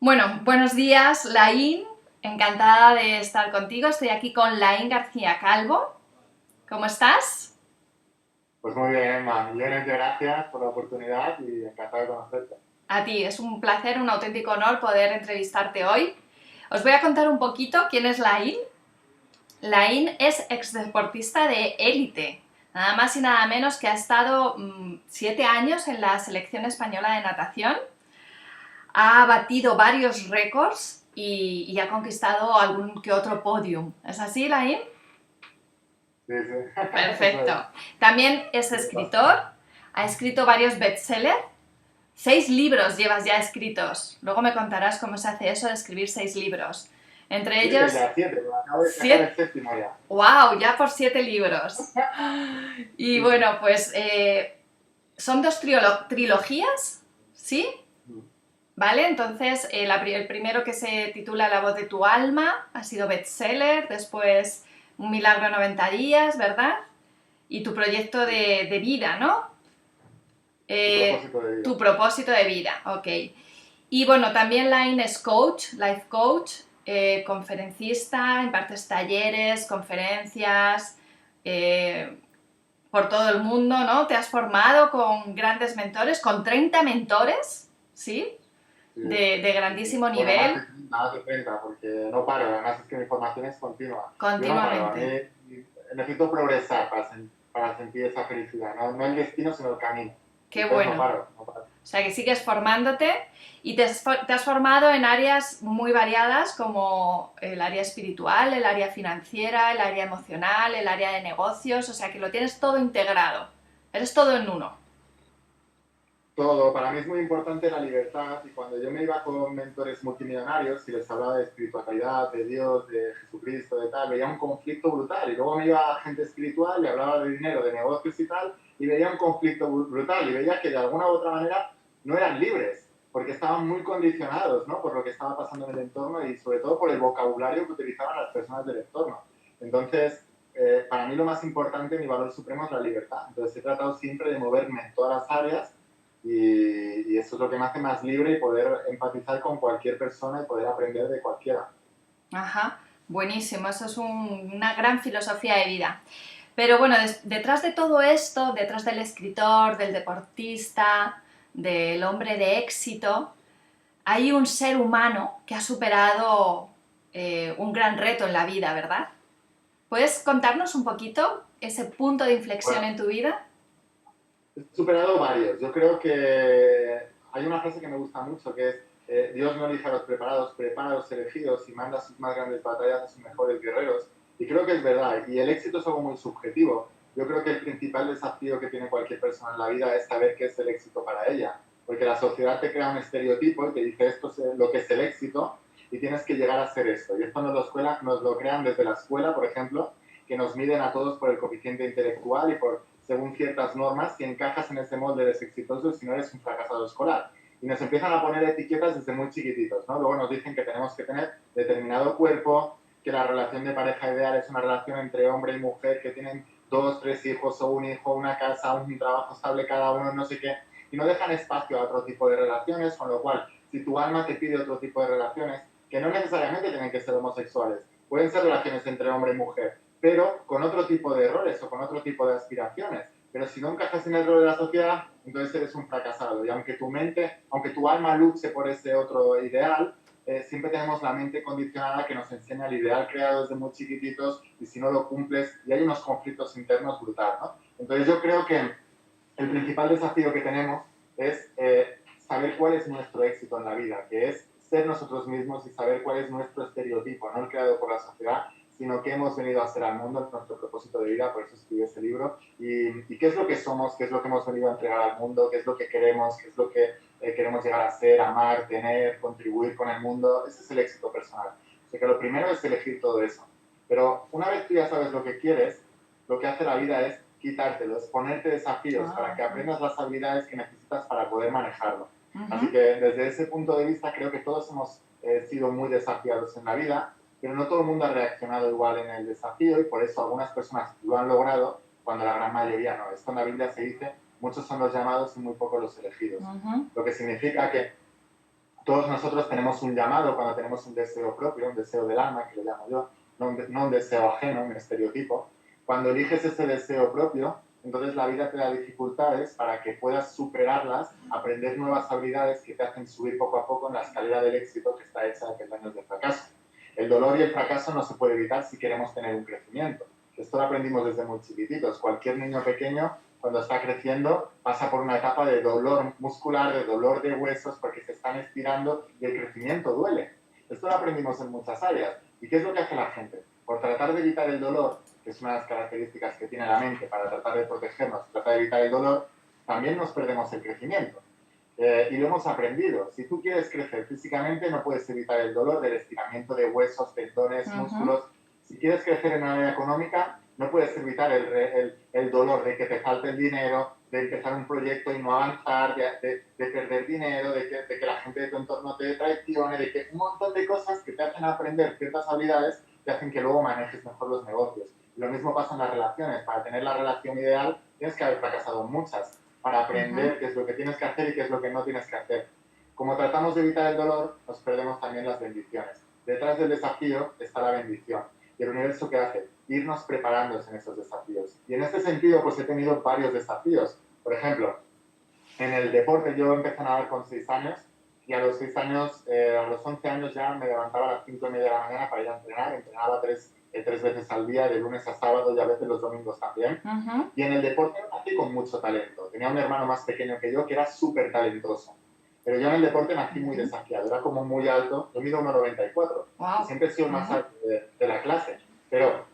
Bueno, buenos días, Laín. Encantada de estar contigo. Estoy aquí con Laín García Calvo. ¿Cómo estás? Pues muy bien, Emma. Millones de gracias por la oportunidad y encantado de conocerte. A ti, es un placer, un auténtico honor poder entrevistarte hoy. Os voy a contar un poquito quién es Laín. Laín es exdeportista de élite, nada más y nada menos que ha estado 7 años en la selección española de natación, ha batido varios récords y ha conquistado algún que otro podium. ¿Es así, Laín? Sí, sí. Eso Perfecto. es. También es ¿Qué te escritor, pasa? ha escrito varios bestsellers, 6 libros llevas ya escritos. Luego me contarás cómo se hace eso de escribir 6 libros. Entre Siete ellos, ya, siete. Me acabo de sacar el 7... séptimo ya. ¡Wow! Ya por 7 libros. Y Sí, sí. bueno, pues son dos trilogías, ¿sí? ¿Vale? Entonces, el primero que se titula La voz de tu alma ha sido bestseller, después Un milagro en 90 días, ¿verdad? Y tu proyecto Sí. de vida, ¿no? Tu propósito de Tu vida. propósito de vida, ok. Y bueno, también Line es coach, life coach, conferencista, impartes talleres, conferencias eh, por todo el mundo, ¿no? Te has formado con grandes mentores, con 30 mentores, ¿sí? Sí, De sí, sí. grandísimo Bueno, nivel, más de 30, porque no paro. Además es que mi formación es continua. Yo no paro. A continuamente. mí necesito progresar para sentir esa felicidad. No, no el destino, sino el camino. Qué Entonces no bueno. paro, no paro. O sea, que sigues formándote y te has formado en áreas muy variadas como el área espiritual, el área financiera, el área emocional, el área de negocios, o sea, que lo tienes todo integrado. Eres todo en uno. Todo, para mí es muy importante la libertad y cuando yo me iba con mentores multimillonarios y les hablaba de espiritualidad, de Dios, de Jesucristo, de tal, veía un conflicto brutal y luego me iba a gente espiritual y hablaba de dinero, de negocios y tal y veía un conflicto brutal y veía que de alguna u otra manera no eran libres porque estaban muy condicionados, ¿no? Por lo que estaba pasando en el entorno y sobre todo por el vocabulario que utilizaban las personas del entorno. Entonces, para mí lo más importante, mi valor supremo es la libertad. Entonces he tratado siempre de moverme en todas las áreas y eso es lo que me hace más libre y poder empatizar con cualquier persona y poder aprender de cualquiera. Ajá, buenísimo, eso es una gran filosofía de vida. Pero bueno, detrás de todo esto, detrás del escritor, del deportista, del hombre de éxito, hay un ser humano que ha superado un gran reto en la vida, ¿verdad? ¿Puedes contarnos un poquito ese punto de inflexión Bueno, en tu vida? he superado varios. Yo creo que hay una frase que me gusta mucho que es Dios no elige a los preparados, prepara a los elegidos y manda sus más grandes batallas a sus mejores guerreros. Y creo que es verdad. Y el éxito es algo muy subjetivo. Yo creo que el principal desafío que tiene cualquier persona en la vida es saber qué es el éxito para ella. Porque la sociedad te crea un estereotipo y te dice esto es lo que es el éxito y tienes que llegar a ser esto. Y esto nos lo crean desde la escuela, por ejemplo, que nos miden a todos por el coeficiente intelectual y por según ciertas normas, si encajas en ese molde eres exitoso y si no eres un fracasado escolar. Y nos empiezan a poner etiquetas desde muy chiquititos, ¿no? Luego nos dicen que tenemos que tener determinado cuerpo, que la relación de pareja ideal es una relación entre hombre y mujer, que tienen 2, 3 hijos o un hijo, una casa, un trabajo estable cada uno, no sé qué, y no dejan espacio a otro tipo de relaciones, con lo cual, si tu alma te pide otro tipo de relaciones, que no necesariamente tienen que ser homosexuales, pueden ser relaciones entre hombre y mujer, pero con otro tipo de errores o con otro tipo de aspiraciones. Pero si no encajas en el rol de la sociedad, entonces eres un fracasado. Y aunque tu mente, aunque tu alma luche por ese otro ideal, siempre tenemos la mente condicionada que nos enseña el ideal creado desde muy chiquititos y si no lo cumples, y hay unos conflictos internos brutales, ¿no? Entonces yo creo que el principal desafío que tenemos es saber cuál es nuestro éxito en la vida, que es ser nosotros mismos y saber cuál es nuestro estereotipo, no el creado por la sociedad, sino que hemos venido a hacer al mundo, nuestro propósito de vida, por eso escribí ese libro, y qué es lo que somos, qué es lo que hemos venido a entregar al mundo, qué es lo que queremos, qué es lo que queremos llegar a ser, amar, tener, contribuir con el mundo, ese es el éxito personal. O sea que lo primero es elegir todo eso. Pero una vez tú ya sabes lo que quieres, lo que hace la vida es quitártelos, ponerte desafíos para Ah, que aprendas las habilidades que necesitas para poder manejarlo. Así ujú. que desde ese punto de vista creo que todos hemos sido muy desafiados en la vida, pero no todo el mundo ha reaccionado igual en el desafío y por eso algunas personas lo han logrado cuando la gran mayoría no. Esto en la Biblia se dice, muchos son los llamados y muy pocos los elegidos. Ujú. Lo que significa que Todos nosotros tenemos un llamado cuando tenemos un deseo propio, un deseo del alma, que lo llamo yo, no un deseo ajeno, un estereotipo. Cuando eliges ese deseo propio, entonces la vida te da dificultades para que puedas superarlas, aprender nuevas habilidades que te hacen subir poco a poco en la escalera del éxito que está hecha de peldaños de fracaso. El dolor y el fracaso no se puede evitar si queremos tener un crecimiento. Esto lo aprendimos desde muy chiquititos. Cualquier niño pequeño, cuando está creciendo, pasa por una etapa de dolor muscular, de dolor de huesos, porque se están estirando y el crecimiento duele. Esto lo aprendimos en muchas áreas. ¿Y qué es lo que hace la gente? Por tratar de evitar el dolor, que es una de las características que tiene la mente para tratar de protegernos, tratar de evitar el dolor, también nos perdemos el crecimiento. Y lo hemos aprendido. Si tú quieres crecer físicamente, no puedes evitar el dolor del estiramiento de huesos, tendones, músculos. Si quieres crecer en área económica, no puedes evitar el dolor de que te falte el dinero, de empezar un proyecto y no avanzar, de perder dinero, de que la gente de tu entorno te traicione, de que un montón de cosas que te hacen aprender ciertas habilidades te hacen que luego manejes mejor los negocios. Lo mismo pasa en las relaciones. Para tener la relación ideal, tienes que haber fracasado muchas para aprender qué es lo que tienes que hacer y qué es lo que no tienes que hacer. Como tratamos de evitar el dolor, nos perdemos también las bendiciones. Detrás del desafío está la bendición. ¿Y el universo qué hace? Irnos preparándose en esos desafíos. Y en este sentido, pues he tenido varios desafíos. Por ejemplo, en el deporte yo empecé a nadar con 6 años y a los 6 años, a los 11 años ya me levantaba a las 5:30 de la mañana para ir a entrenar. Entrenaba tres veces al día, de lunes a sábado y a veces los domingos también. Y en el deporte nací con mucho talento. Tenía un hermano más pequeño que yo que era súper talentoso. Pero yo en el deporte nací muy desafiado. Era como muy alto. Yo mido 1,94 y siempre he sido el más alto de la clase. Pero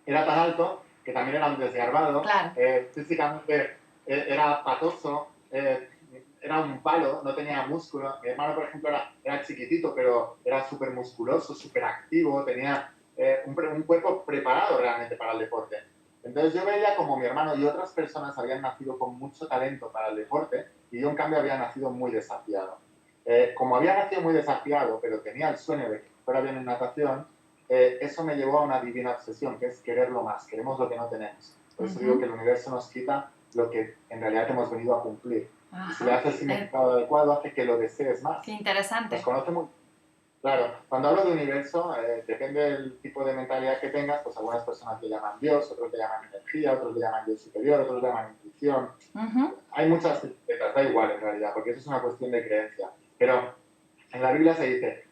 era tan alto que también era un desgarbado. Claro. Físicamente era patoso. Era un palo, no tenía músculo. Mi hermano, por ejemplo, era chiquitito, pero era súper musculoso, súper activo, tenía un cuerpo preparado realmente para el deporte. Entonces yo veía como mi hermano y otras personas habían nacido con mucho talento para el deporte y yo en cambio había nacido muy desafiado. Como había nacido muy desafiado, pero tenía el sueño de que fuera bien en natación, eso me llevó a una divina obsesión, que es quererlo más, queremos lo que no tenemos. Por eso digo que el universo nos quita lo que en realidad hemos venido a cumplir. Y si le haces el significado adecuado, hace que lo desees más. Qué interesante. Nos conoce muy... Claro, cuando hablo de universo, depende del tipo de mentalidad que tengas, pues algunas personas le llaman Dios, otros le llaman energía, otros le llaman Dios superior, otros le llaman intuición. Hay muchas etiquetas, da igual en realidad, porque eso es una cuestión de creencia. Pero en la Biblia se dice,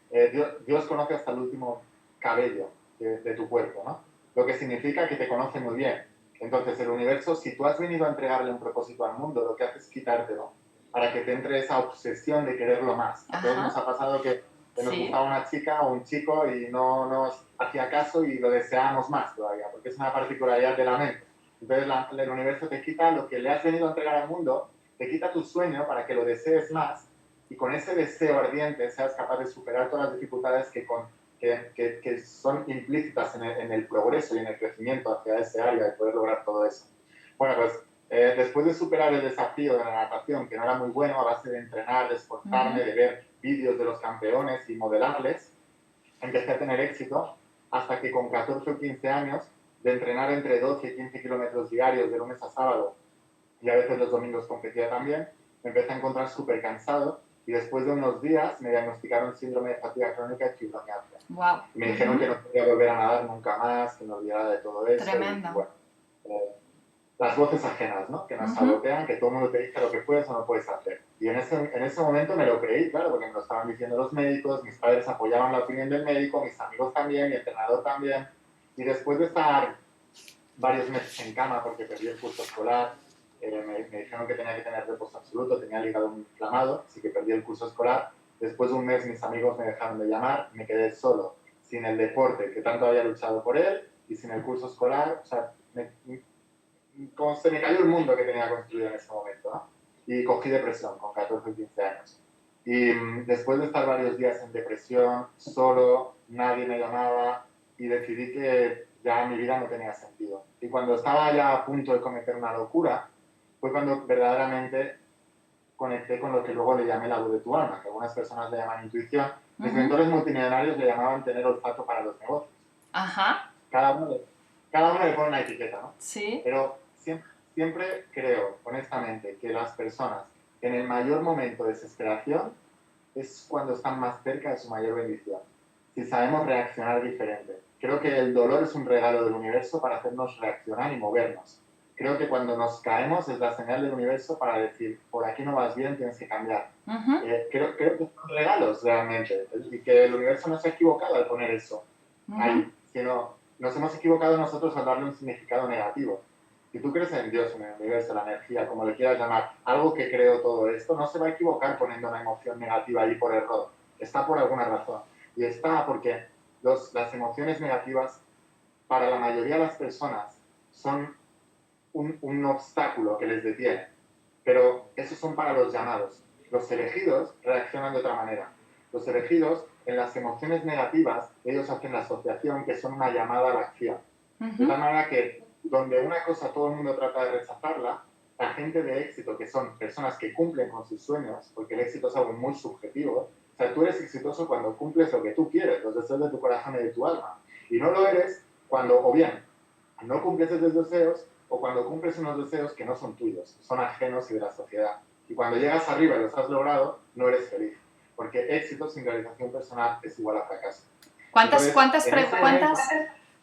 Dios conoce hasta el último cabello de tu cuerpo, ¿no? Lo que significa que te conoce muy bien. Entonces, el universo, si tú has venido a entregarle un propósito al mundo, lo que hace es quitártelo para que te entre esa obsesión de quererlo más. A todos nos ha pasado que nos gustaba una chica o un chico y no nos hacía caso y lo deseábamos más todavía, porque es una particularidad de la mente. Entonces, el universo te quita lo que le has venido a entregar al mundo, te quita tu sueño para que lo desees más y con ese deseo ardiente seas capaz de superar todas las dificultades que son implícitas en el progreso y en el crecimiento hacia ese área y poder lograr todo eso. Bueno, pues después de superar el desafío de la natación, que no era muy bueno, a base de entrenar, de esforzarme, de ver vídeos de los campeones y modelarles, empecé a tener éxito hasta que con 14 o 15 años, de entrenar entre 12 y 15 kilómetros diarios de lunes a sábado, y a veces los domingos competía también, me empecé a encontrar súper cansado y después de unos días me diagnosticaron síndrome de fatiga crónica y fibromialgia. Wow. Y me dijeron que no podía volver a nadar nunca más, que me olvidara de todo eso. Tremendo. Y bueno, las voces ajenas, ¿no? Que nos sabotean, que todo el mundo te dice lo que puedes o no puedes hacer. Y en ese momento me lo creí, claro, porque me lo estaban diciendo los médicos, mis padres apoyaban la opinión del médico, mis amigos también, mi entrenador también. Y después de estar varios meses en cama porque perdí el curso escolar, me dijeron que tenía que tener reposo absoluto, tenía el hígado muy inflamado, así que perdí el curso escolar. Después de un mes mis amigos me dejaron de llamar, me quedé solo, sin el deporte que tanto había luchado por él y sin el curso escolar. O sea, como se me cayó el mundo que tenía construido en ese momento, ¿no? Y cogí depresión con 14 y 15 años. Y después de estar varios días en depresión, solo, nadie me llamaba y decidí que ya mi vida no tenía sentido. Y cuando estaba ya a punto de cometer una locura, fue cuando verdaderamente conecté con lo que luego le llamé la voz de tu alma, que algunas personas le llaman intuición. Mis mentores multimillonarios le llamaban tener olfato para los negocios. Cada uno le pone una etiqueta, ¿no? Sí. Pero siempre creo, honestamente, que las personas en el mayor momento de desesperación es cuando están más cerca de su mayor bendición. Si sabemos reaccionar diferente. Creo que el dolor es un regalo del universo para hacernos reaccionar y movernos. Creo que cuando nos caemos es la señal del universo para decir, por aquí no vas bien, tienes que cambiar. Creo que son regalos realmente y que el universo no se ha equivocado al poner eso ahí, sino nos hemos equivocado nosotros al darle un significado negativo. Si tú crees en Dios, en el universo, la energía, como le quieras llamar, algo que creó todo esto, no se va a equivocar poniendo una emoción negativa ahí por error. Está por alguna razón. Y está porque las emociones negativas, para la mayoría de las personas, son un obstáculo que les detiene. Pero esos son para los llamados. Los elegidos reaccionan de otra manera. Los elegidos, en las emociones negativas, ellos hacen la asociación que son una llamada a la acción. De tal manera que donde una cosa todo el mundo trata de rechazarla, la gente de éxito, que son personas que cumplen con sus sueños, porque el éxito es algo muy subjetivo, o sea, tú eres exitoso cuando cumples lo que tú quieres, los deseos de tu corazón y de tu alma. Y no lo eres cuando, o bien, no cumples esos deseos, o cuando cumples unos deseos que no son tuyos, son ajenos y de la sociedad. Y cuando llegas arriba y los has logrado, no eres feliz. Porque éxito sin realización personal es igual a fracaso. ¿Cuántas, Entonces,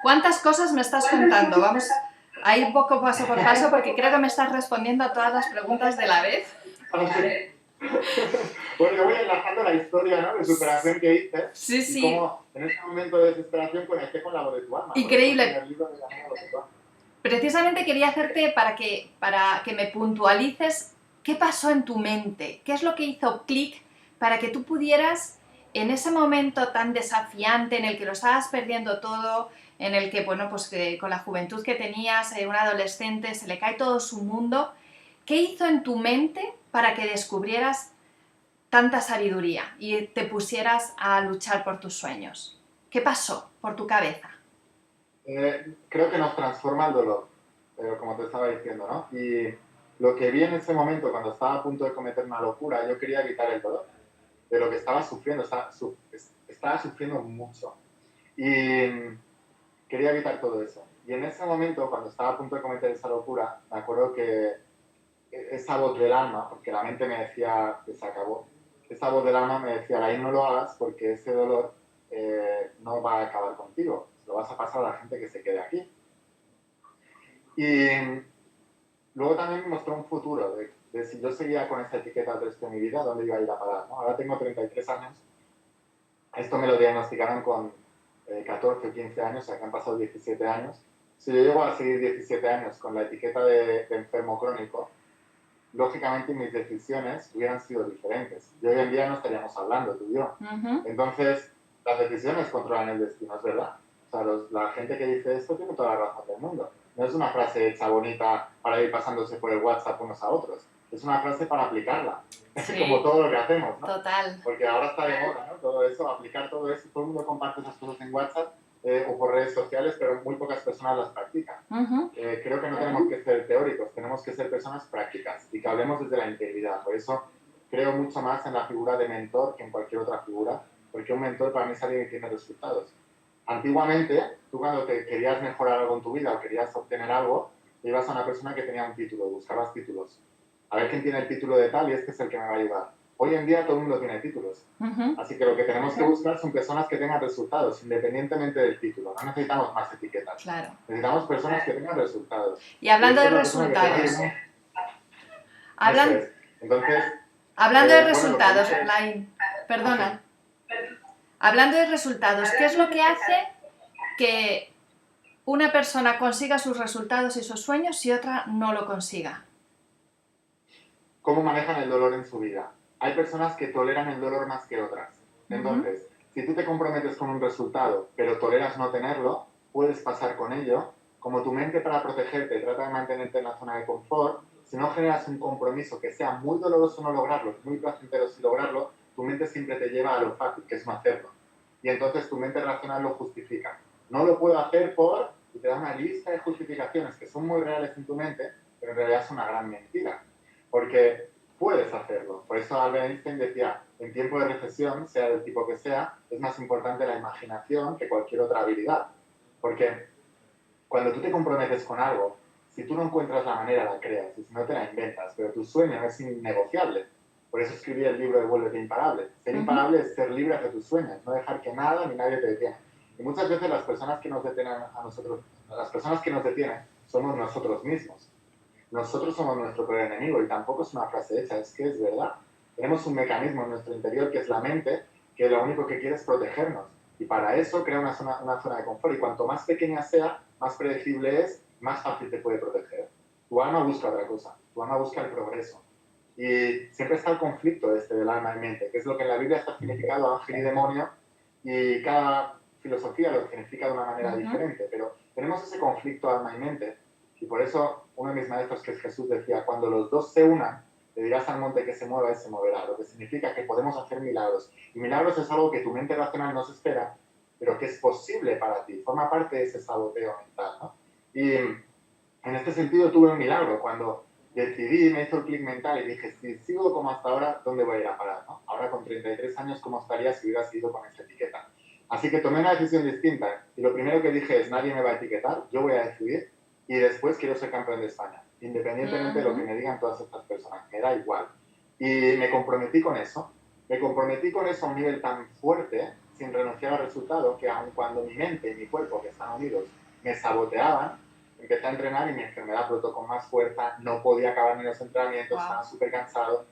cuántas cosas me estás contando? Vamos a ir poco paso por paso porque creo que me estás respondiendo a todas las preguntas de la vez. Bueno, yo voy enlazando la historia, ¿no?, de superación que hice. Sí, y cómo en ese momento de desesperación conecté con la voz de tu alma. Increíble. Precisamente quería hacerte para que me puntualices qué pasó en tu mente, qué es lo que hizo clic para que tú pudieras, en ese momento tan desafiante en el que lo estabas perdiendo todo, en el que, bueno, pues que con la juventud que tenías, un adolescente, se le cae todo su mundo, ¿qué hizo en tu mente para que descubrieras tanta sabiduría y te pusieras a luchar por tus sueños? ¿Qué pasó por tu cabeza? Creo que nos transforma el dolor, como te estaba diciendo, ¿no? Y lo que vi en ese momento, cuando estaba a punto de cometer una locura, yo quería evitar el dolor de lo que estaba sufriendo. Estaba sufriendo mucho. Y quería evitar todo eso. Y en ese momento, cuando estaba a punto de cometer esa locura, me acuerdo que esa voz del alma, porque la mente me decía que se acabó, esa voz del alma me decía, ahí no lo hagas porque ese dolor no va a acabar contigo, lo vas a pasar a la gente que se quede aquí. Y luego también me mostró un futuro de si yo seguía con esa etiqueta el resto de mi vida, ¿dónde iba a ir a parar? ¿No? Ahora tengo 33 años, esto me lo diagnosticaron con 14 o 15 años, o sea que han pasado 17 años. Si yo llego a seguir 17 años con la etiqueta de enfermo crónico, lógicamente mis decisiones hubieran sido diferentes. Y hoy en día no estaríamos hablando, tú y yo. Entonces, las decisiones controlan el destino, es verdad. O sea, la gente que dice esto tiene toda la razón del mundo. No es una frase hecha bonita para ir pasándose por el WhatsApp unos a otros. Es una frase para aplicarla. Sí. Como todo lo que hacemos, ¿no? Total. Porque ahora está de moda, ¿no? Todo eso, aplicar todo eso. Todo el mundo comparte esas cosas en WhatsApp o por redes sociales, pero muy pocas personas las practican. Creo que no tenemos que ser teóricos, tenemos que ser personas prácticas y que hablemos desde la integridad. Por eso creo mucho más en la figura de mentor que en cualquier otra figura, porque un mentor para mí es alguien que tiene resultados. Antiguamente, tú cuando te querías mejorar algo en tu vida o querías obtener algo, ibas a una persona que tenía un título, buscabas títulos. A ver quién tiene el título de tal y este es el que me va a ayudar. Hoy en día todo el mundo tiene títulos. Así que lo que tenemos que buscar son personas que tengan resultados, independientemente del título. No necesitamos más etiquetas. Claro. Necesitamos personas que tengan resultados. Y hablando de resultados. Hablando de resultados, Laín, perdona. Hablando de resultados, ¿qué es lo que hace que una persona consiga sus resultados y sus sueños y otra no lo consiga? ¿Cómo manejan el dolor en su vida? Hay personas que toleran el dolor más que otras. Entonces, si tú te comprometes con un resultado, pero toleras no tenerlo, puedes pasar con ello. Como tu mente, para protegerte, trata de mantenerte en la zona de confort, si no generas un compromiso que sea muy doloroso no lograrlo, muy placentero sí lograrlo, tu mente siempre te lleva a lo fácil, que es no hacerlo. Y entonces tu mente racional lo justifica. No lo puedo hacer por... y te da una lista de justificaciones que son muy reales en tu mente, pero en realidad es una gran mentira. Porque puedes hacerlo. Por eso Albert Einstein decía, en tiempo de recesión, sea del tipo que sea, es más importante la imaginación que cualquier otra habilidad. Porque cuando tú te comprometes con algo, si tú no encuentras la manera, la creas, y si no te la inventas, pero tu sueño es innegociable. Por eso escribí el libro de Vuélvete Imparable. Ser imparable es ser libre hacia tus sueños, no dejar que nada ni nadie te detiene. Y muchas veces las personas que nos detienen a nosotros, las personas que nos detienen somos nosotros mismos. Nosotros somos nuestro peor enemigo y tampoco es una frase hecha, es que es verdad. Tenemos un mecanismo en nuestro interior que es la mente, que lo único que quiere es protegernos. Y para eso crea una zona de confort. Y cuanto más pequeña sea, más predecible es, más fácil te puede proteger. Tu alma busca otra cosa, tu alma busca el progreso. Y siempre está el conflicto del alma y mente, que es lo que en la Biblia está significado ángel y demonio, y cada filosofía lo significa de una manera diferente, pero tenemos ese conflicto alma y mente, y por eso uno de mis maestros, que es Jesús, decía, cuando los dos se unan, le dirás al monte que se mueva y se moverá, lo que significa que podemos hacer milagros. Y milagros es algo que tu mente racional no se espera, pero que es posible para ti, forma parte de ese saboteo mental, ¿no? Y en este sentido tuve un milagro cuando decidí, me hizo el clic mental y dije, si sigo como hasta ahora, ¿dónde voy a ir a parar? ¿No? Ahora con 33 años, ¿cómo estaría si hubiera seguido con esta etiqueta? Así que tomé una decisión distinta y lo primero que dije es, nadie me va a etiquetar, yo voy a decidir y después quiero ser campeón de España, independientemente de lo que me digan todas estas personas, me da igual. Y me comprometí con eso a un nivel tan fuerte, sin renunciar al resultado, que aun cuando mi mente y mi cuerpo, que están unidos, me saboteaban, empecé a entrenar y mi enfermedad brotó con más fuerza, no podía acabar ni los entrenamientos, estaba súper cansado.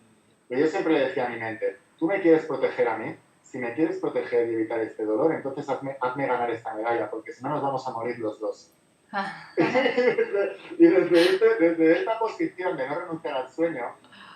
Pero yo siempre le decía a mi mente, tú me quieres proteger a mí, si me quieres proteger y evitar este dolor, entonces hazme ganar esta medalla, porque si no nos vamos a morir los dos. Y desde esta posición de no renunciar al sueño,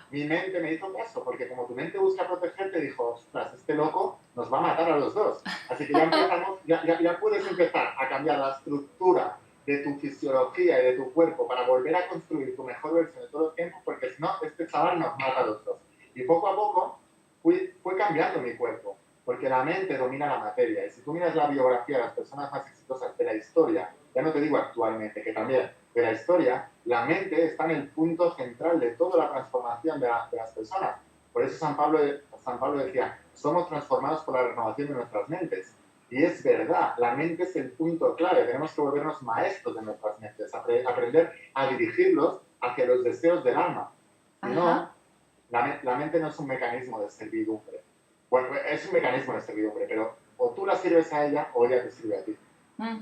mi mente me hizo caso, porque como tu mente busca protegerte, dijo, ostras, este loco nos va a matar a los dos. Así que ya puedes empezar a cambiar la estructura de tu fisiología y de tu cuerpo para volver a construir tu mejor versión de todos los tiempos, porque si no, este chaval nos mata a los dos. Y poco a poco fue cambiando mi cuerpo, porque la mente domina la materia. Y si tú miras la biografía de las personas más exitosas de la historia, ya no te digo actualmente, que también de la historia, la mente está en el punto central de toda la transformación de las personas. Por eso San Pablo decía, somos transformados por la renovación de nuestras mentes. Y es verdad, la mente es el punto clave, tenemos que volvernos maestros de nuestras mentes, aprender a dirigirlos hacia los deseos del alma. Si no, la mente no es un mecanismo de servidumbre. Bueno, es un mecanismo de servidumbre, pero o tú la sirves a ella o ella te sirve a ti.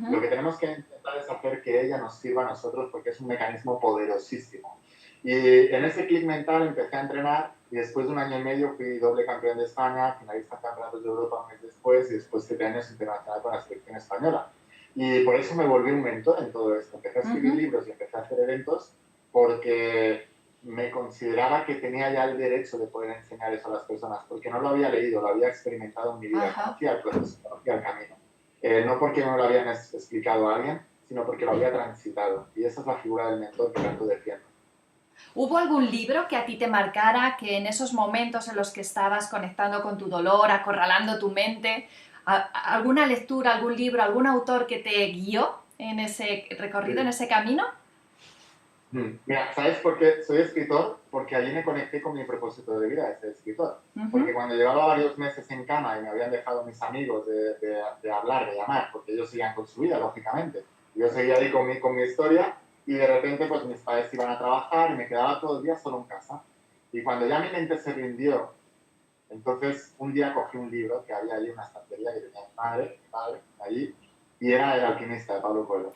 Lo que tenemos que intentar es hacer que ella nos sirva a nosotros porque es un mecanismo poderosísimo. Y en ese clic mental empecé a entrenar y después de un año y medio fui doble campeón de España, finalista en campeonatos de Europa un mes después y después 7 años internacional con la selección española. Y por eso me volví un mentor en todo esto. Empecé a escribir libros y empecé a hacer eventos porque me consideraba que tenía ya el derecho de poder enseñar eso a las personas, porque no lo había leído, lo había experimentado en mi vida, conocía el proceso, conocía el camino. No porque me lo habían explicado a alguien, sino porque lo había transitado. Y esa es la figura del mentor que tanto defiendo. ¿Hubo algún libro que a ti te marcara, que en esos momentos en los que estabas conectando con tu dolor, acorralando tu mente, alguna lectura, algún libro, algún autor que te guió en ese recorrido, en ese camino? Mira, ¿sabes por qué soy escritor? Porque allí me conecté con mi propósito de vida, de ser escritor. Porque cuando llevaba varios meses en cama y me habían dejado mis amigos de hablar, de llamar, porque ellos seguían con su vida, lógicamente. Yo seguía ahí con mi historia y de repente pues mis padres iban a trabajar y me quedaba todo el día solo en casa. Y cuando ya mi mente se rindió, entonces un día cogí un libro que había ahí en una estantería que tenía mi padre, allí, y era El alquimista de Pablo Coelho.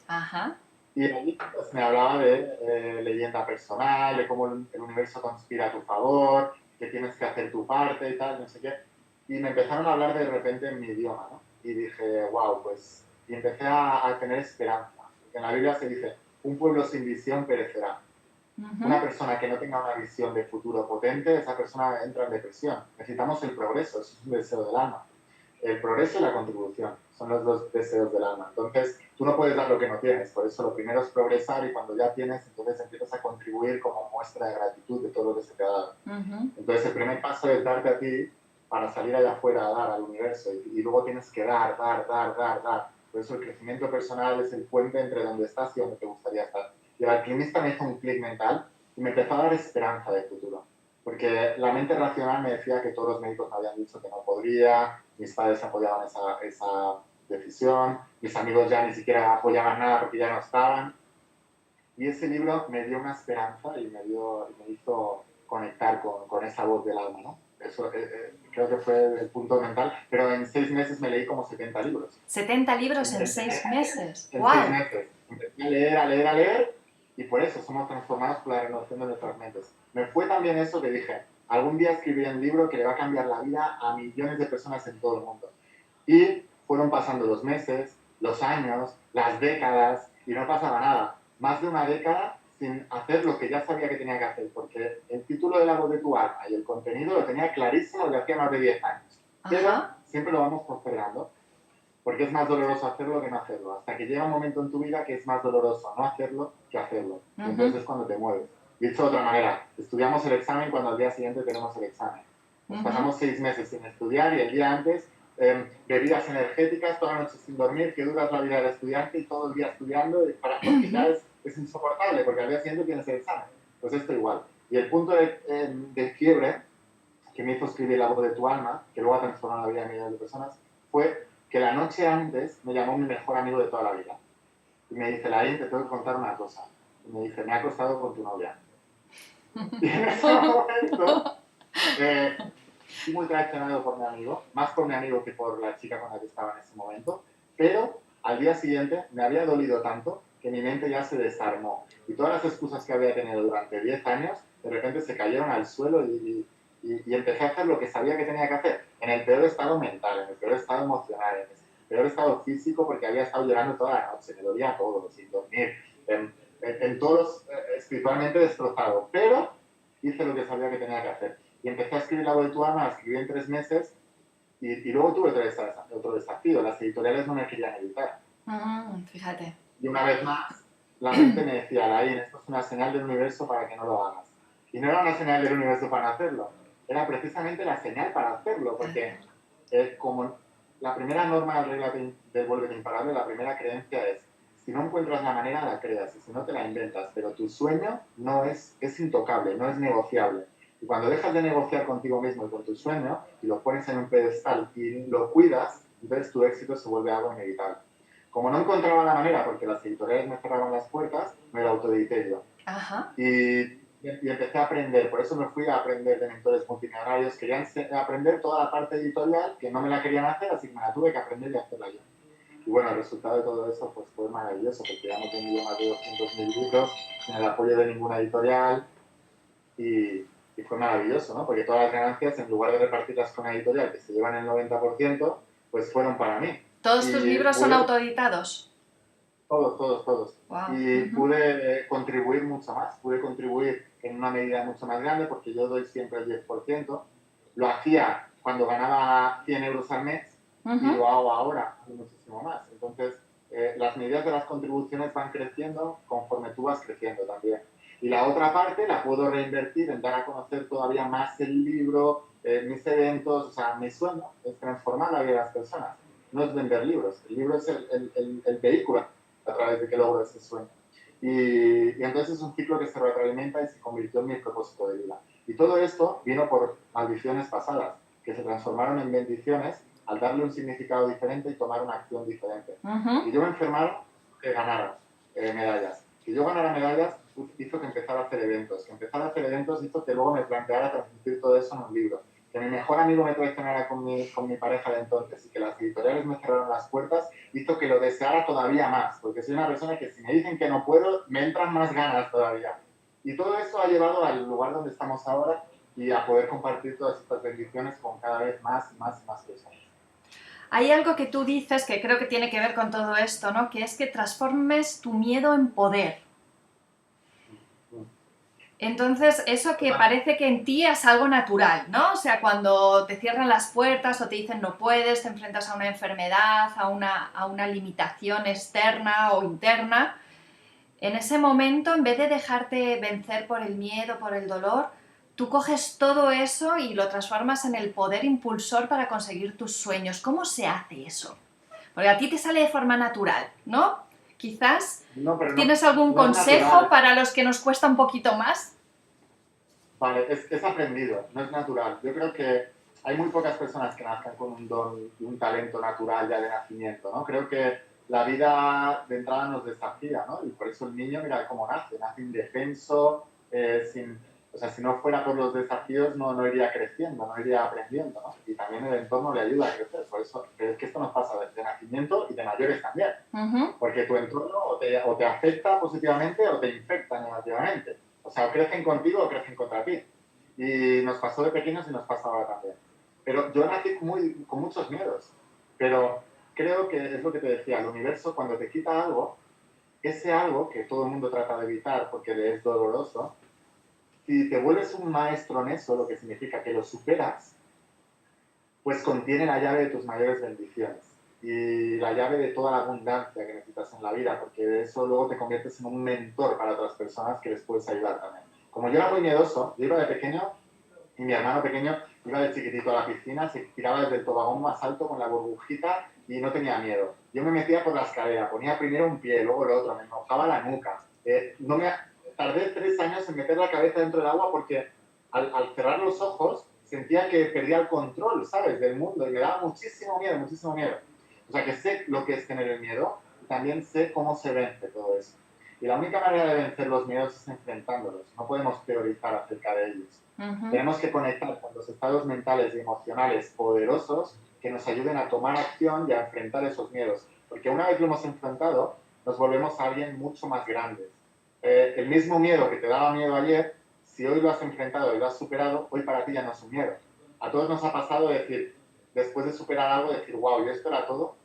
Y ahí pues, me hablaba de leyenda personal, de cómo el universo conspira a tu favor, que tienes que hacer tu parte y tal, no sé qué. Y me empezaron a hablar de repente en mi idioma, ¿no? Y dije, wow, pues... Y empecé a tener esperanza. Porque en la Biblia se dice, un pueblo sin visión perecerá. Una persona que no tenga una visión de futuro potente, esa persona entra en depresión. Necesitamos el progreso, eso es un deseo del alma. El progreso y la contribución son los dos deseos del alma. Entonces, tú no puedes dar lo que no tienes, por eso lo primero es progresar y cuando ya tienes, entonces empiezas a contribuir como muestra de gratitud de todo lo que se te ha dado. Entonces, el primer paso es darte a ti para salir allá afuera a dar al universo y luego tienes que dar. Por eso el crecimiento personal es el puente entre donde estás y donde te gustaría estar. Y el alquimista me hizo un clic mental y me empezó a dar esperanza de futuro. Porque la mente racional me decía que todos los médicos me habían dicho que no podría, mis padres apoyaban esa decisión, mis amigos ya ni siquiera apoyaban nada porque ya no estaban. Y ese libro me dio una esperanza y me hizo conectar con esa voz del alma, ¿no? Eso creo que fue el punto mental, pero en 6 meses me leí como 70 libros. 70 libros en 6 meses. En 6 ¡Wow! meses. Empecé a leer, a leer, a leer, y por eso somos transformados por la renovación de nuestras mentes. Me fue también eso que dije, algún día escribiré un libro que le va a cambiar la vida a millones de personas en todo el mundo. Y fueron pasando los meses, los años, las décadas, y no pasaba nada. Más de una década sin hacer lo que ya sabía que tenía que hacer, porque el título de La voz de tu alma y el contenido lo tenía clarísimo desde hacía más de 10 años. Pero Ajá. siempre lo vamos postergando, porque es más doloroso hacerlo que no hacerlo. Hasta que llega un momento en tu vida que es más doloroso no hacerlo que hacerlo. Y entonces es cuando te mueves. Dicho de otra manera, estudiamos el examen cuando al día siguiente tenemos el examen. Nos pasamos 6 meses sin estudiar y el día antes bebidas energéticas, toda la noche sin dormir, que dura la vida del estudiante y todo el día estudiando, porque ya es insoportable, porque al día siguiente tienes el examen. Pues esto igual. Y el punto de quiebre que me hizo escribir La voz de tu alma, que luego ha transformado la vida de millones de personas, fue que la noche antes me llamó mi mejor amigo de toda la vida. Y me dice, Laín, te tengo que contar una cosa. Y me dice, me ha acostado con tu novia. Y en ese momento, estoy muy traicionado por mi amigo, más por mi amigo que por la chica con la que estaba en ese momento, pero al día siguiente me había dolido tanto que mi mente ya se desarmó. Y todas las excusas que había tenido durante 10 años, de repente se cayeron al suelo y empecé a hacer lo que sabía que tenía que hacer, en el peor estado mental, en el peor estado emocional, en el peor estado físico, porque había estado llorando toda la noche, me dolía todo, sin dormir, en todos espiritualmente destrozado, pero hice lo que sabía que tenía que hacer. Y empecé a escribir La voz de tu alma, la escribí en 3 meses, y luego tuve otro desafío, las editoriales no me querían editar. Fíjate. Y una vez más, la mente me decía, Laín, esto es una señal del universo para que no lo hagas. Y no era una señal del universo para hacerlo, era precisamente la señal para hacerlo, porque como la primera norma de la regla del Vuélvete Imparable, la primera creencia es, si no encuentras la manera, la creas, y si no te la inventas, pero tu sueño no es intocable, no es negociable. Y cuando dejas de negociar contigo mismo y con tu sueño, y lo pones en un pedestal y lo cuidas, entonces tu éxito se vuelve algo inevitable. Como no encontraba la manera, porque las editoriales me cerraban las puertas, me lo autoedité yo. Ajá. Y empecé a aprender, por eso me fui a aprender de mentores multimillonarios, querían aprender toda la parte editorial, que no me la querían hacer, así que me la tuve que aprender y hacerla yo. Y bueno, el resultado de todo eso pues, fue maravilloso, porque ya hemos vendido más de 200.000 libros, sin el apoyo de ninguna editorial, y fue maravilloso, ¿no? Porque todas las ganancias, en lugar de repartirlas con la editorial, que se llevan el 90%, pues fueron para mí. ¿Todos tus Y libros son autoeditados? todos, todos, todos. Wow. Y pude contribuir mucho más, pude contribuir en una medida mucho más grande, porque yo doy siempre el 10%. Lo hacía cuando ganaba 100 euros al mes, y lo hago ahora muchísimo más. Entonces, las medidas de las contribuciones van creciendo conforme tú vas creciendo también. Y la otra parte la puedo reinvertir en dar a conocer todavía más el libro, mis eventos, o sea, mi sueño es transformar la vida de las personas. No es vender libros, el libro es el vehículo a través de que logro ese sueño. Y entonces es un ciclo que se retroalimenta y se convirtió en mi propósito de vida. Y todo esto vino por maldiciones pasadas, que se transformaron en bendiciones al darle un significado diferente y tomar una acción diferente. Y yo me enfermaron que ganara medallas. Que yo ganara medallas hizo que empezara a hacer eventos. Que empezara a hacer eventos hizo que luego me planteara transmitir todo eso en un libro. Que mi mejor amigo me traicionara con mi pareja de entonces y que las editoriales me cerraron las puertas hizo que lo deseara todavía más. Porque soy una persona que si me dicen que no puedo, me entran más ganas todavía. Y todo eso ha llevado al lugar donde estamos ahora y a poder compartir todas estas bendiciones con cada vez más y más y más personas. Hay algo que tú dices que creo que tiene que ver con todo esto, ¿no? Que es que transformes tu miedo en poder. Entonces, eso que parece que en ti es algo natural, ¿no? O sea, cuando te cierran las puertas o te dicen no puedes, te enfrentas a una enfermedad, a una limitación externa o interna, en ese momento, en vez de dejarte vencer por el miedo, por el dolor, tú coges todo eso y lo transformas en el poder impulsor para conseguir tus sueños. ¿Cómo se hace eso? Porque a ti te sale de forma natural, ¿no? Quizás tienes algún consejo para los que nos cuesta un poquito más. Vale, es aprendido, no es natural. Yo creo que hay muy pocas personas que nazcan con un don y un talento natural ya de nacimiento, ¿no? Creo que la vida de entrada nos desafía, ¿no? Y por eso el niño, mira cómo nace indefenso, O sea, si no fuera por los desafíos no iría creciendo, no iría aprendiendo, ¿no? Y también el entorno le ayuda a crecer. Por eso, pero es que esto nos pasa de nacimiento y de mayores también. Porque tu entorno o te afecta positivamente o te infecta negativamente. O sea, o crecen contigo o crecen contra ti. Y nos pasó de pequeños y nos pasa ahora también. Pero yo nací con muchos miedos. Pero creo que es lo que te decía, el universo cuando te quita algo, ese algo que todo el mundo trata de evitar porque le es doloroso, si te vuelves un maestro en eso, lo que significa que lo superas, pues contiene la llave de tus mayores bendiciones y la llave de toda la abundancia que necesitas en la vida, porque de eso luego te conviertes en un mentor para otras personas que les puedes ayudar también. Como yo era muy miedoso, yo iba de pequeño y mi hermano pequeño iba de chiquitito a la piscina, se tiraba desde el tobogán más alto con la burbujita y no tenía miedo. Yo me metía por la escalera, ponía primero un pie, luego el otro, me mojaba la nuca. No me, tardé 3 años en meter la cabeza dentro del agua porque al cerrar los ojos sentía que perdía el control, ¿sabes?, del mundo y me daba muchísimo miedo, muchísimo miedo. O sea, que sé lo que es tener el miedo y también sé cómo se vence todo eso. Y la única manera de vencer los miedos es enfrentándolos. No podemos teorizar acerca de ellos. Tenemos que conectar con los estados mentales y emocionales poderosos que nos ayuden a tomar acción y a enfrentar esos miedos. Porque una vez lo hemos enfrentado, nos volvemos a alguien mucho más grande. El mismo miedo que te daba miedo ayer, si hoy lo has enfrentado y lo has superado, hoy para ti ya no es un miedo. A todos nos ha pasado decir, después de superar algo, decir, wow, ¿y esto era todo?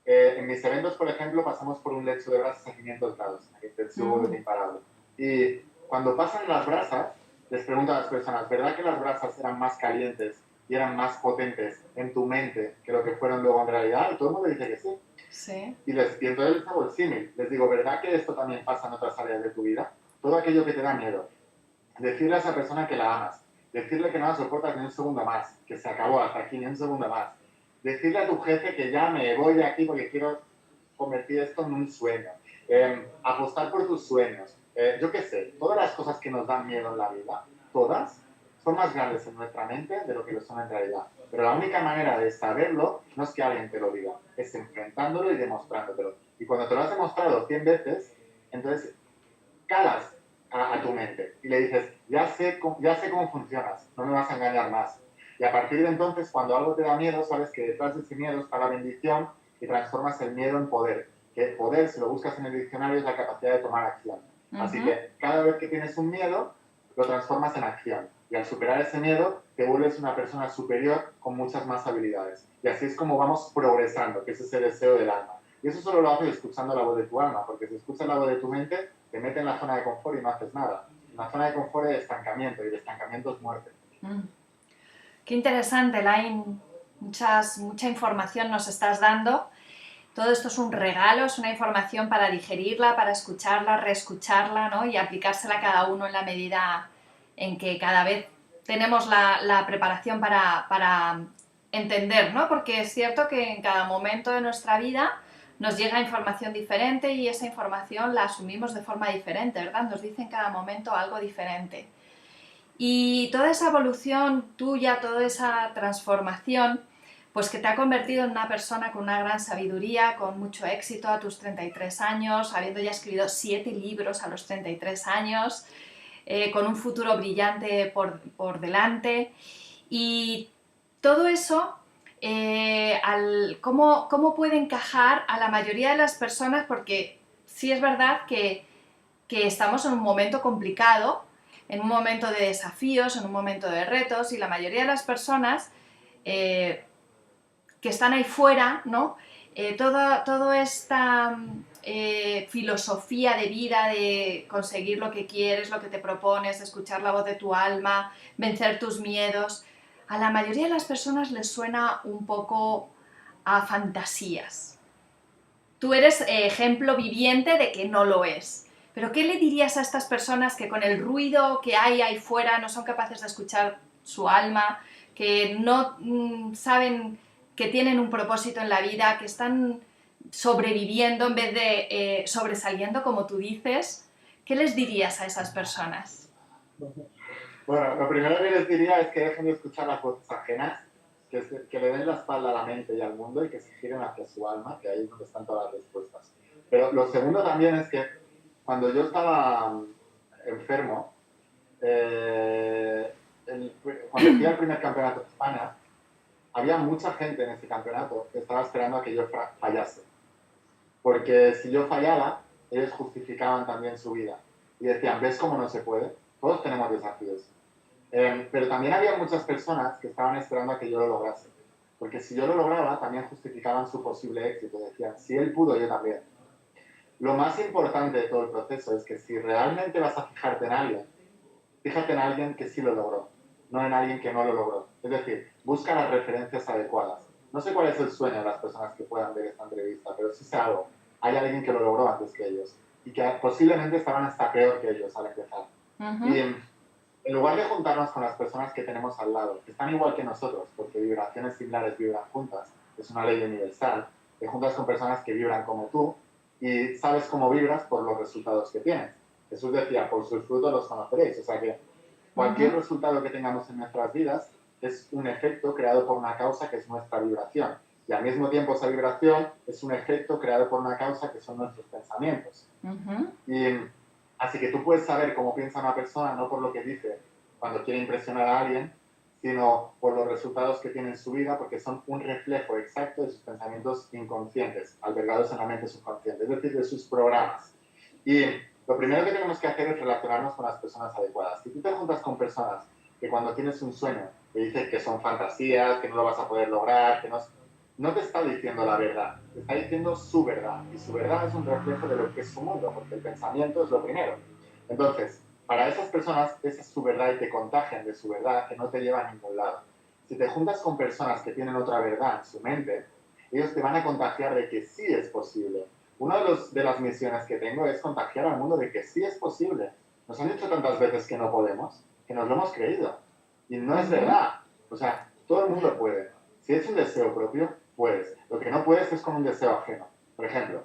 En mis eventos, por ejemplo, pasamos por un lecho de brasas a 500 grados, en el intensivo de imparable. Y cuando pasan las brasas, les pregunto a las personas, ¿verdad que las brasas eran más calientes y eran más potentes en tu mente que lo que fueron luego en realidad? Y todo el mundo dice que sí. Sí. Y entonces les hago el símil. Les digo, ¿verdad que esto también pasa en otras áreas de tu vida? Todo aquello que te da miedo. Decirle a esa persona que la amas. Decirle que no la soportas ni un segundo más. Que se acabó hasta aquí, ni un segundo más. Decirle a tu jefe que ya me voy de aquí porque quiero convertir esto en un sueño. Apostar por tus sueños. Yo qué sé, todas las cosas que nos dan miedo en la vida, todas, son más grandes en nuestra mente de lo que lo son en realidad. Pero la única manera de saberlo no es que alguien te lo diga, es enfrentándolo y demostrándotelo. Y cuando te lo has demostrado 100 veces, entonces calas a tu mente y le dices, ya sé cómo funcionas, no me vas a engañar más. Y a partir de entonces, cuando algo te da miedo, sabes que detrás de ese miedo está la bendición y transformas el miedo en poder. Que el poder, si lo buscas en el diccionario, es la capacidad de tomar acción. Así que cada vez que tienes un miedo, lo transformas en acción. Y al superar ese miedo, te vuelves una persona superior con muchas más habilidades. Y así es como vamos progresando, que ese es el deseo del alma. Y eso solo lo haces escuchando la voz de tu alma, porque si escuchas la voz de tu mente, te mete en la zona de confort y no haces nada. En la zona de confort es estancamiento, y el estancamiento es muerte. Qué interesante, Lain. Mucha información nos estás dando. Todo esto es un regalo, es una información para digerirla, para escucharla, reescucharla, ¿no? Y aplicársela a cada uno en la medida en que cada vez tenemos la preparación para entender, ¿no? Porque es cierto que en cada momento de nuestra vida nos llega información diferente y esa información la asumimos de forma diferente, ¿verdad? Nos dice en cada momento algo diferente. Y toda esa evolución tuya, toda esa transformación, pues que te ha convertido en una persona con una gran sabiduría, con mucho éxito a tus 33 años, habiendo ya escrito 7 libros a los 33 años, con un futuro brillante por delante. Y todo eso, ¿cómo puede encajar a la mayoría de las personas? Porque sí es verdad que estamos en un momento complicado, en un momento de desafíos, en un momento de retos, y la mayoría de las personas que están ahí fuera, ¿no? Toda esta filosofía de vida de conseguir lo que quieres, lo que te propones, escuchar la voz de tu alma, vencer tus miedos, a la mayoría de las personas les suena un poco a fantasías. Tú eres ejemplo viviente de que no lo es. Pero ¿qué le dirías a estas personas que con el ruido que hay ahí fuera no son capaces de escuchar su alma, que no saben que tienen un propósito en la vida, que están sobreviviendo en vez de sobresaliendo, como tú dices? ¿Qué les dirías a esas personas? Bueno, lo primero que les diría es que dejen de escuchar las voces ajenas, que le den la espalda a la mente y al mundo y que se giren hacia su alma, que ahí es donde están todas las respuestas. Pero lo segundo también es que cuando yo estaba enfermo, cuando fui al primer campeonato de España, había mucha gente en ese campeonato que estaba esperando a que yo fallase. Porque si yo fallaba, ellos justificaban también su vida. Y decían, ¿ves cómo no se puede? Todos tenemos desafíos. Pero también había muchas personas que estaban esperando a que yo lo lograse. Porque si yo lo lograba, también justificaban su posible éxito. Decían, si él pudo, yo también. Lo más importante de todo el proceso es que si realmente vas a fijarte en alguien, fíjate en alguien que sí lo logró, no en alguien que no lo logró. Es decir, busca las referencias adecuadas. No sé cuál es el sueño de las personas que puedan ver esta entrevista, pero sí sé algo. Hay alguien que lo logró antes que ellos y que posiblemente estaban hasta peor que ellos al empezar. Y en lugar de juntarnos con las personas que tenemos al lado, que están igual que nosotros, porque vibraciones similares vibran juntas, es una ley universal, te juntas con personas que vibran como tú y sabes cómo vibras por los resultados que tienes. Jesús decía, por sus frutos los conoceréis. O sea que cualquier resultado que tengamos en nuestras vidas es un efecto creado por una causa que es nuestra vibración. Y al mismo tiempo esa vibración es un efecto creado por una causa que son nuestros pensamientos. Y así que tú puedes saber cómo piensa una persona no por lo que dice cuando quiere impresionar a alguien, sino por los resultados que tiene en su vida, porque son un reflejo exacto de sus pensamientos inconscientes, albergados en la mente subconsciente, es decir, de sus programas. Y lo primero que tenemos que hacer es relacionarnos con las personas adecuadas. Si tú te juntas con personas que cuando tienes un sueño te dicen que son fantasías, que no lo vas a poder lograr, que no te está diciendo la verdad, te está diciendo su verdad. Y su verdad es un reflejo de lo que es su mundo, porque el pensamiento es lo primero. Entonces, para esas personas, esa es su verdad y te contagian de su verdad, que no te lleva a ningún lado. Si te juntas con personas que tienen otra verdad en su mente, ellos te van a contagiar de que sí es posible. Una de las misiones que tengo es contagiar al mundo de que sí es posible. Nos han dicho tantas veces que no podemos, que nos lo hemos creído. Y no es verdad. O sea, todo el mundo puede. Si es un deseo propio, puedes. Lo que no puedes es con un deseo ajeno. Por ejemplo,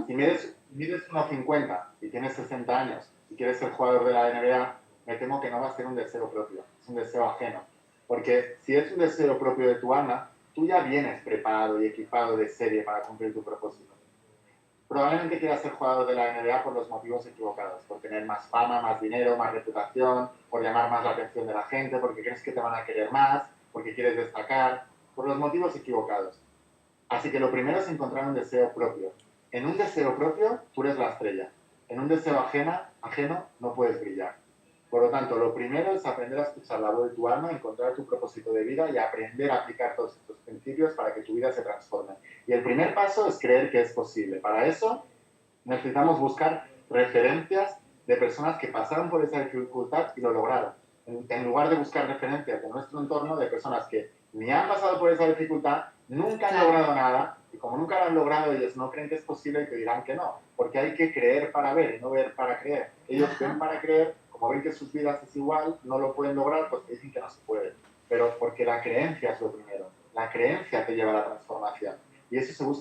si mides 1,50 y tienes 60 años y quieres ser jugador de la NBA, me temo que no va a ser un deseo propio, es un deseo ajeno. Porque si es un deseo propio de tu alma, tú ya vienes preparado y equipado de serie para cumplir tu propósito. Probablemente quieras ser jugador de la NBA por los motivos equivocados, por tener más fama, más dinero, más reputación, por llamar más la atención de la gente, porque crees que te van a querer más, porque quieres destacar, por los motivos equivocados. Así que lo primero es encontrar un deseo propio. En un deseo propio, tú eres la estrella. En un deseo ajeno, no puedes brillar. Por lo tanto, lo primero es aprender a escuchar la voz de tu alma, encontrar tu propósito de vida y aprender a aplicar todos estos principios para que tu vida se transforme. Y el primer paso es creer que es posible. Para eso necesitamos buscar referencias de personas que pasaron por esa dificultad y lo lograron. En lugar de buscar referencias de nuestro entorno de personas que ni han pasado por esa dificultad, nunca han logrado nada, y como nunca lo han logrado, ellos no creen que es posible y te dirán que no, porque hay que creer para ver y no ver para creer. Ellos ven para creer, como ven que sus vidas es igual, no lo pueden lograr, pues te dicen que no se puede. Pero porque la creencia es lo primero, la creencia te lleva a la transformación. Y eso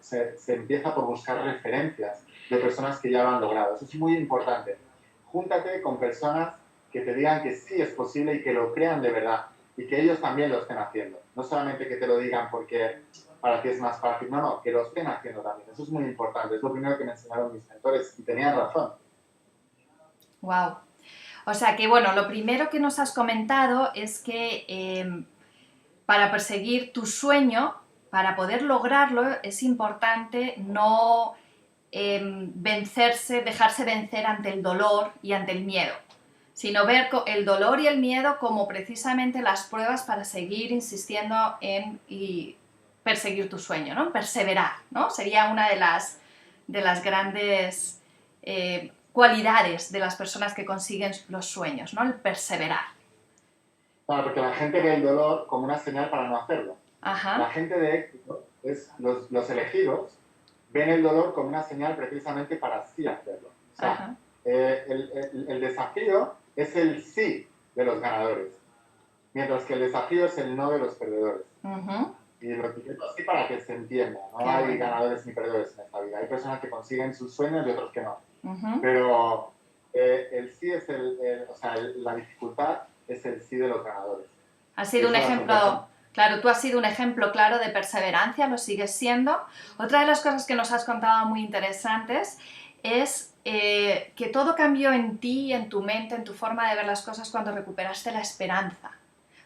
se empieza por buscar referencias de personas que ya lo han logrado. Eso es muy importante. Júntate con personas que te digan que sí es posible y que lo crean de verdad y que ellos también lo estén haciendo. No solamente que te lo digan porque para ti es más fácil, no, que lo estén haciendo también. Eso es muy importante. Es lo primero que me enseñaron mis mentores y tenían razón. Wow. O sea que, bueno, lo primero que nos has comentado es que para perseguir tu sueño, para poder lograrlo, es importante no dejarse vencer ante el dolor y ante el miedo, sino ver el dolor y el miedo como precisamente las pruebas para seguir insistiendo y perseguir tu sueño, ¿no? Perseverar, ¿no? Sería una de las grandes cualidades de las personas que consiguen los sueños, ¿no? El perseverar. Claro, porque la gente ve el dolor como una señal para no hacerlo. La gente de éxito, los elegidos, ven el dolor como una señal precisamente para sí hacerlo. O sea, el desafío es el sí de los ganadores, mientras que el desafío es el no de los perdedores. Y lo etiqueto así para que se entienda. No hay ganadores ni perdedores en esta vida. Hay personas que consiguen sus sueños y otros que no. Pero el sí es o sea, la dificultad es el sí de los ganadores. Ha sido un ejemplo. Claro, tú has sido un ejemplo claro de perseverancia, lo sigues siendo. Otra de las cosas que nos has contado muy interesantes es que todo cambió en ti, en tu mente, en tu forma de ver las cosas cuando recuperaste la esperanza,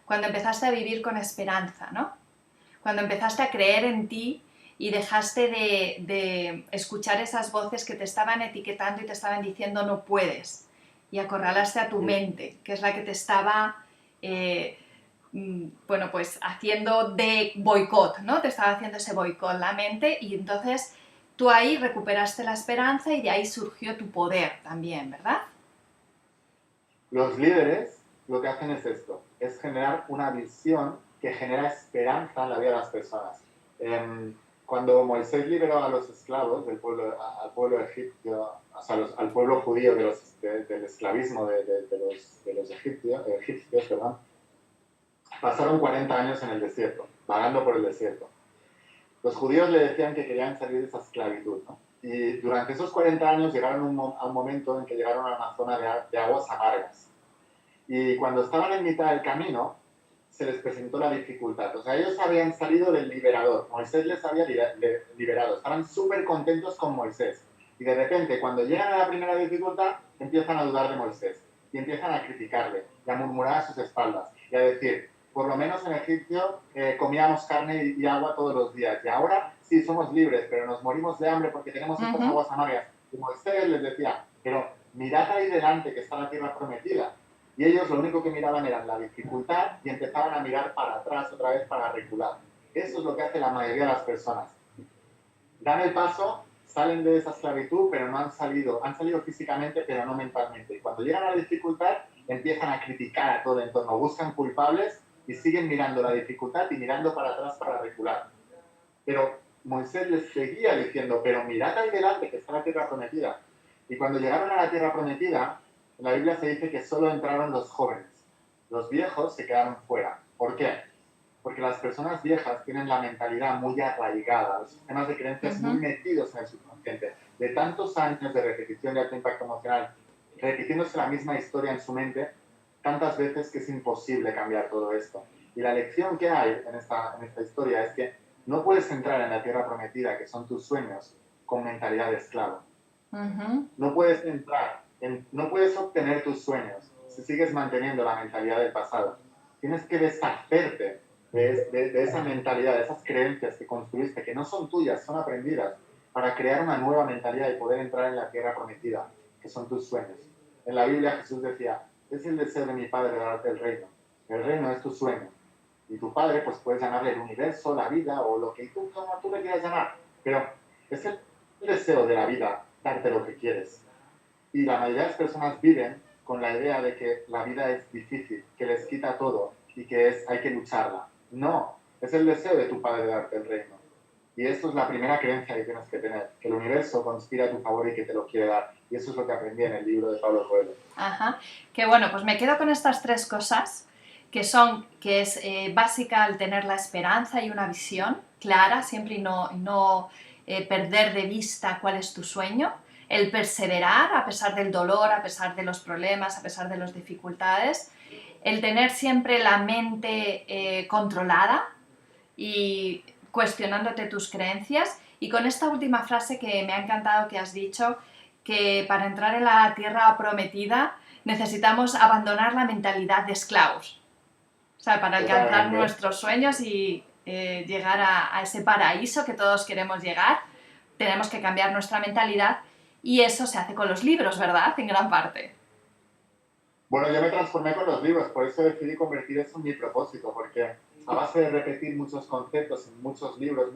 cuando empezaste a vivir con esperanza, ¿no? Cuando empezaste a creer en ti y dejaste de escuchar esas voces que te estaban etiquetando y te estaban diciendo no puedes, y acorralaste a tu mente, que es la que te estaba, bueno, pues haciendo de boicot, ¿no? Te estaba haciendo ese boicot la mente, y entonces tú ahí recuperaste la esperanza y de ahí surgió tu poder también, ¿verdad? Los líderes lo que hacen es esto, es generar una visión que genera esperanza en la vida de las personas. Cuando Moisés liberó a los esclavos del pueblo, al pueblo egipcio, o sea, al pueblo judío del esclavismo de los egipcios, perdón, pasaron 40 años en el desierto, vagando por el desierto. Los judíos le decían que querían salir de esa esclavitud, ¿no? Y durante esos 40 años llegaron a un momento en que llegaron a una zona de aguas amargas. Y cuando estaban en mitad del camino, se les presentó la dificultad. O sea, ellos habían salido del liberador. Moisés les había liberado. Estaban súper contentos con Moisés. Y de repente, cuando llegan a la primera dificultad, empiezan a dudar de Moisés. Y empiezan a criticarle, y a murmurar a sus espaldas. Y a decir, por lo menos en Egipto comíamos carne y agua todos los días. Y ahora sí somos libres, pero nos morimos de hambre porque tenemos estas aguas amargas. Y Moisés les decía, pero mirad ahí delante que está la tierra prometida. Y ellos lo único que miraban era la dificultad y empezaban a mirar para atrás otra vez para recular. Eso es lo que hace la mayoría de las personas. Dan el paso, salen de esa esclavitud, pero no han salido físicamente, pero no mentalmente. Y cuando llegan a la dificultad, empiezan a criticar a todo el entorno, buscan culpables y siguen mirando la dificultad y mirando para atrás para recular. Pero Moisés les seguía diciendo, pero mirad ahí delante que está la tierra prometida. Y cuando llegaron a la tierra prometida, en la Biblia se dice que solo entraron los jóvenes. Los viejos se quedaron fuera. ¿Por qué? Porque las personas viejas tienen la mentalidad muy arraigada, los sistemas de creencias muy metidos en el subconsciente, de tantos años de repetición de alto impacto emocional, repitiéndose la misma historia en su mente, tantas veces que es imposible cambiar todo esto. Y la lección que hay en esta historia es que no puedes entrar en la tierra prometida, que son tus sueños, con mentalidad de esclavo. No puedes entrar, no puedes obtener tus sueños si sigues manteniendo la mentalidad del pasado. Tienes que deshacerte de esa mentalidad, de esas creencias que construiste, que no son tuyas, son aprendidas, para crear una nueva mentalidad y poder entrar en la tierra prometida, que son tus sueños. En la Biblia Jesús decía, es el deseo de mi Padre de darte el reino. El reino es tu sueño. Y tu Padre, pues puedes llamarle el universo, la vida o lo que tú le quieras llamar. Pero es el deseo de la vida darte lo que quieres. Y la mayoría de las personas viven con la idea de que la vida es difícil, que les quita todo y que hay que lucharla. No, es el deseo de tu Padre de darte el reino. Y esto es la primera creencia que tienes que tener, que el universo conspira a tu favor y que te lo quiere dar. Y eso es lo que aprendí en el libro de Pablo Coelho. Ajá, que bueno, pues me quedo con estas tres cosas, que es básica el tener la esperanza y una visión clara, siempre y no perder de vista cuál es tu sueño, el perseverar a pesar del dolor, a pesar de los problemas, a pesar de las dificultades, el tener siempre la mente controlada y cuestionándote tus creencias. Y con esta última frase que me ha encantado que has dicho, que para entrar en la tierra prometida necesitamos abandonar la mentalidad de esclavos. O sea, para alcanzar nuestros sueños y llegar a ese paraíso que todos queremos llegar, tenemos que cambiar nuestra mentalidad, y eso se hace con los libros, ¿verdad? En gran parte. Bueno, yo me transformé con los libros, por eso decidí convertir eso en mi propósito, porque a base de repetir muchos conceptos en muchos libros,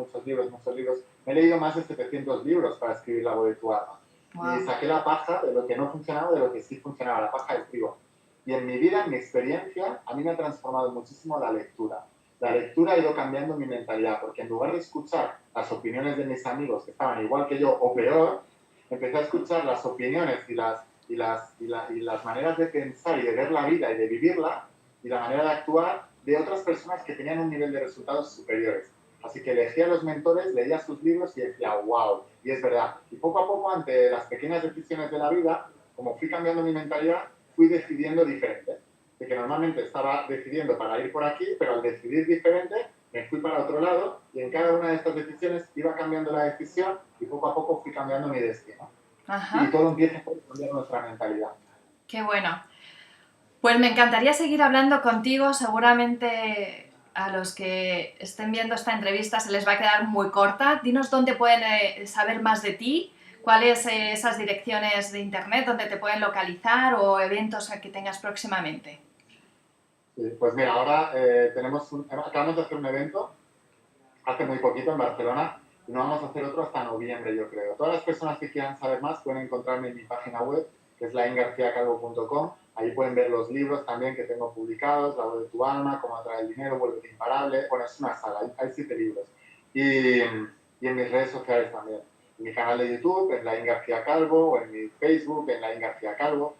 me he leído más de 700 libros para escribir La voz de tu alma. Wow. Y saqué la paja de lo que no funcionaba, de lo que sí funcionaba, la paja del trigo. Y en mi vida, en mi experiencia, a mí me ha transformado muchísimo la lectura. La lectura ha ido cambiando mi mentalidad, porque en lugar de escuchar las opiniones de mis amigos que estaban igual que yo o peor, empecé a escuchar las opiniones y las maneras de pensar y de ver la vida y de vivirla y la manera de actuar de otras personas que tenían un nivel de resultados superiores. Así que elegía a los mentores, leía sus libros y decía, wow, y es verdad. Y poco a poco, ante las pequeñas decisiones de la vida, como fui cambiando mi mentalidad, fui decidiendo diferente. De que normalmente estaba decidiendo para ir por aquí, pero al decidir diferente, me fui para otro lado y en cada una de estas decisiones iba cambiando la decisión y poco a poco fui cambiando mi destino. y Ajá, todo empieza por cambiar nuestra mentalidad. qué bueno. Pues me encantaría seguir hablando contigo. Seguramente a los que estén viendo esta entrevista se les va a quedar muy corta. Dinos dónde pueden saber más de ti, cuáles esas direcciones de internet donde te pueden localizar o eventos que tengas próximamente. Sí, pues mira, ahora acabamos de hacer un evento hace muy poquito en Barcelona y no vamos a hacer otro hasta noviembre, yo creo. Todas las personas que quieran saber más pueden encontrarme en mi página web, que es laingarciacalvo.com. Ahí pueden ver los libros también que tengo publicados, La voz de tu alma, Cómo atraer el dinero, Vuélvete imparable. Bueno, es una sala, hay 7 libros. Y en mis redes sociales también. En mi canal de YouTube, en Laín García Calvo, o en mi Facebook, en Laín García Calvo.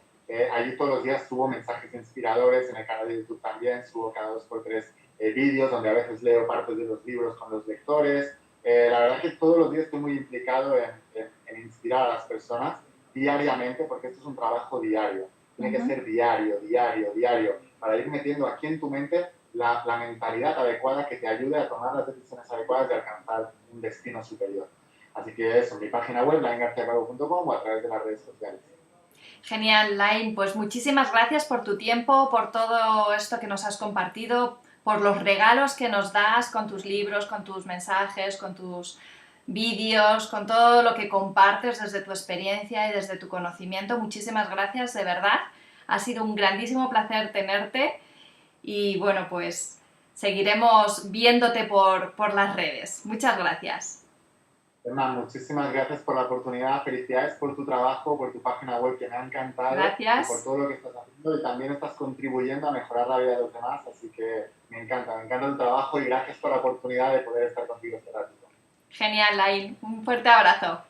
Allí todos los días subo mensajes inspiradores, en el canal de YouTube también subo cada 2 por 3 vídeos donde a veces leo partes de los libros con los lectores. La verdad que todos los días estoy muy implicado en inspirar a las personas diariamente, porque esto es un trabajo diario. Tiene que ser diario, diario, diario, para ir metiendo aquí en tu mente la mentalidad adecuada que te ayude a tomar las decisiones adecuadas de alcanzar un destino superior. Así que eso, en mi página web, laingarciacabo.com o a través de las redes sociales. Genial, Lain. Pues muchísimas gracias por tu tiempo, por todo esto que nos has compartido, por los regalos que nos das con tus libros, con tus mensajes, con tus vídeos, con todo lo que compartes desde tu experiencia y desde tu conocimiento. Muchísimas gracias, de verdad. Ha sido un grandísimo placer tenerte y bueno, pues seguiremos viéndote por las redes. Muchas gracias. Emma, muchísimas gracias por la oportunidad, felicidades por tu trabajo, por tu página web que me ha encantado y por Gracias. todo lo que estás haciendo y también estás contribuyendo a mejorar la vida de los demás, así que me encanta tu trabajo y gracias por la oportunidad de poder estar contigo este ratito. Genial, Lain. Un fuerte abrazo.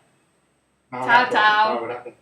Un Chao, abrazo, chao, chao. gracias.